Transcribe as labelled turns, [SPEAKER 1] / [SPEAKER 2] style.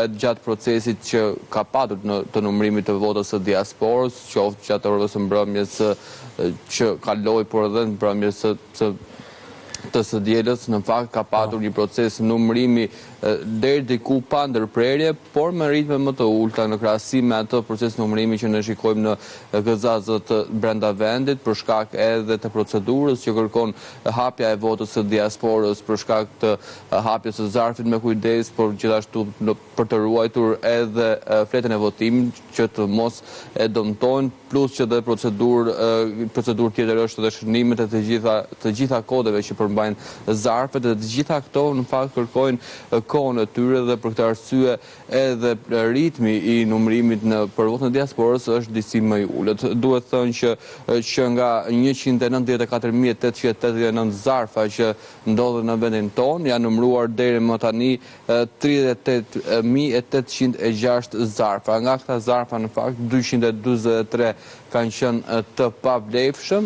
[SPEAKER 1] gjatë procesit që ka patur në të numërimit të votës së diasporës, qoftë gjatë orëve së mbrëmjes që kaloi, por edhe në mbrëmjes të së dielës, në fakt ka patur një proces numërimi deri diku pa ndërprerje, por me ritme më të ulta në krahasim me atë proces numërimi që ne shikojmë në GZ-t brenda vendit, për shkak edhe të procedurës që kërkon hapja e votës së diasporës për shkak të hapjes së zarfit me kujdes, por gjithashtu për të ruajtur edhe fletën e votimit që të mos e dëmtojnë, plus që dhe procedurë tjetër është edhe shënimet e të gjitha kodeve që përmbajnë zarfet, dhe të gjitha këto në fakt kërkojnë kohën e tyre, dhe për këtë arsye edhe ritmi i numërimit për votën e diasporës është disi më i ulët. Duhet thënë që nga 194.889 zarfa që ndodhen në vendin tonë, janë numëruar deri më tani 38.806 zarfa. Nga këta zarfa në fakt 243 kanë qenë të pavlefshëm,